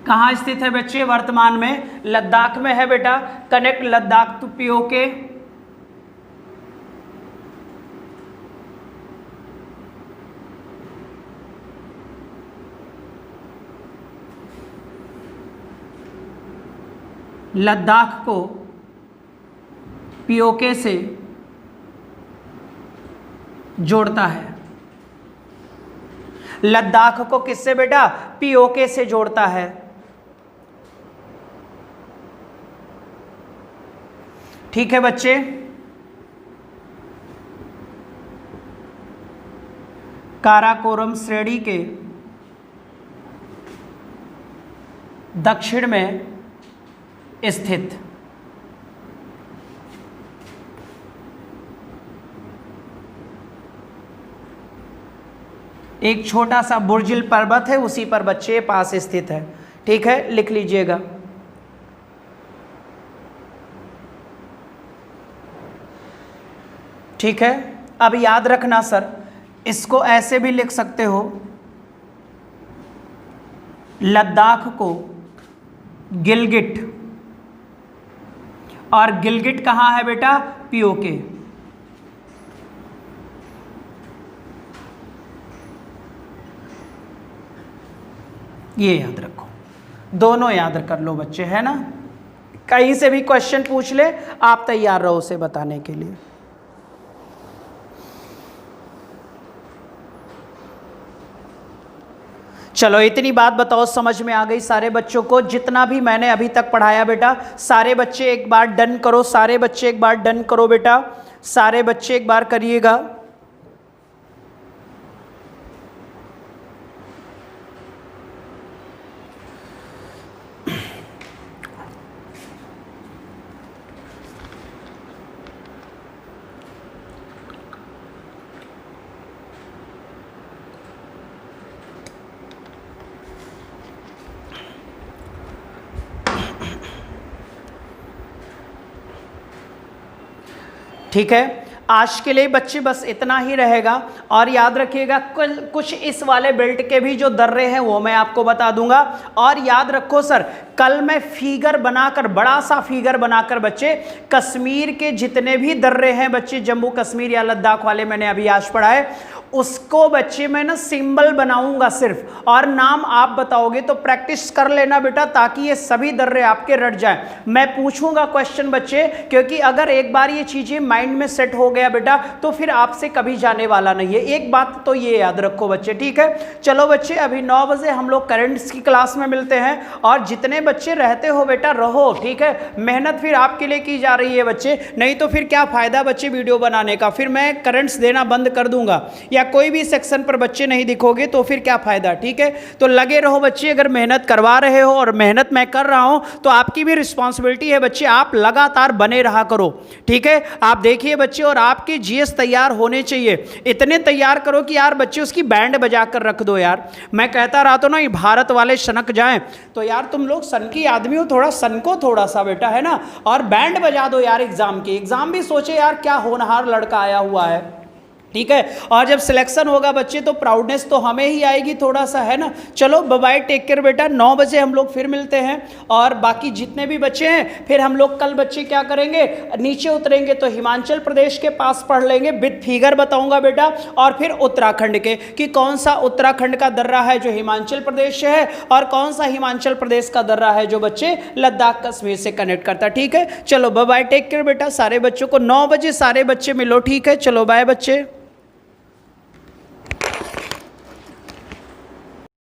कहाँ स्थित है बच्चे? वर्तमान में लद्दाख में है बेटा। Connect Ladakh to PoK. Ladakh को पीओके से जोड़ता है। लद्दाख को किससे बेटा? पीओके से जोड़ता है। ठीक है बच्चे। काराकोरम श्रेणी के दक्षिण में स्थित। एक छोटा सा बुर्जिल पर्वत है, उसी पर बच्चे पास स्थित है। ठीक है, लिख लीजिएगा। ठीक है, अब याद रखना सर, इसको ऐसे भी लिख सकते हो, लद्दाख को गिलगिट, और गिलगिट कहाँ है बेटा? पीओके। ये याद रखो, दोनों याद कर लो बच्चे, है ना। कहीं से भी क्वेश्चन पूछ ले, आप तैयार रहो उसे बताने के लिए। चलो इतनी बात बताओ, समझ में आ गई सारे बच्चों को? जितना भी मैंने अभी तक पढ़ाया बेटा, सारे बच्चे एक बार डन करो, सारे बच्चे एक बार डन करो बेटा, सारे बच्चे एक बार करिएगा। ठीक है, आज के लिए बच्चे बस इतना ही रहेगा। और याद रखिएगा, कुछ इस वाले बेल्ट के भी जो दर्रे हैं वो मैं आपको बता दूंगा। और याद रखो सर, कल मैं फिगर बनाकर, बड़ा सा फिगर बनाकर बच्चे, कश्मीर के जितने भी दर्रे हैं बच्चे, जम्मू कश्मीर या लद्दाख वाले मैंने अभी आज पढ़ा है, उसको बच्चे मैं ना सिंबल बनाऊंगा सिर्फ, और नाम आप बताओगे। तो प्रैक्टिस कर लेना बेटा, ताकि ये सभी दर्रे आपके रट जाएं। मैं पूछूंगा क्वेश्चन बच्चे, क्योंकि अगर एक बार ये चीजें माइंड में सेट हो गया बेटा, तो फिर आपसे कभी जाने वाला नहीं है। एक बात तो ये याद रखो बच्चे, ठीक है। चलो बच्चे, अभी 9 बजे हम लोग करंट्स की क्लास में मिलते हैं, और जितने बच्चे रहते हो बेटा रहो, ठीक है। मेहनत फिर आपके लिए की जा रही है बच्चे, नहीं तो फिर क्या फायदा बच्चे वीडियो बनाने का, फिर मैं करंट्स देना बंद कर दूंगा, या कोई भी सेक्शन पर बच्चे नहीं दिखोगे तो फिर क्या फायदा, ठीक है। तो लगे रहो बच्चे, अगर मेहनत करवा रहे हो, और मेहनत मैं कर रहा हूं, तो आपकी भी रिस्पांसिबिलिटी है बच्चे, आप लगातार बने रहा करो, ठीक है। आप देखिए बच्चे, और आपकी जीएस तैयार होने चाहिए, इतने तैयार करो कि यार बच्चे उसकी बैंड बजा कर रख दो यार। मैं कहता रहा तो ना, ये भारत वाले सनक जाएं, तो यार तुम लोग सन की आदमी हो, थोड़ा सनको थोड़ा सा बेटा, है ना। और बैंड बजा दो यार एग्जाम की, एग्जाम भी सोचे यार क्या होनहार लड़का आया हुआ है, ठीक है। और जब सिलेक्शन होगा बच्चे, तो प्राउडनेस तो हमें ही आएगी थोड़ा सा, है ना। चलो बाय, टेक केयर बेटा, 9 बजे हम लोग फिर मिलते हैं। और बाकी जितने भी बच्चे हैं, फिर हम लोग कल बच्चे क्या करेंगे, नीचे उतरेंगे तो हिमाचल प्रदेश के पास पढ़ लेंगे, विद फिगर बताऊंगा बेटा, और फिर उत्तराखंड के, कि कौन सा उत्तराखंड का दर्रा है जो हिमाचल प्रदेश से है, और कौन सा हिमाचल प्रदेश का दर्रा है जो बच्चे लद्दाख कश्मीर से कनेक्ट करता है, ठीक है। चलो बाय, टेक केयर बेटा, सारे बच्चों को 9 बजे सारे बच्चे मिलो, ठीक है। चलो बाय बच्चे।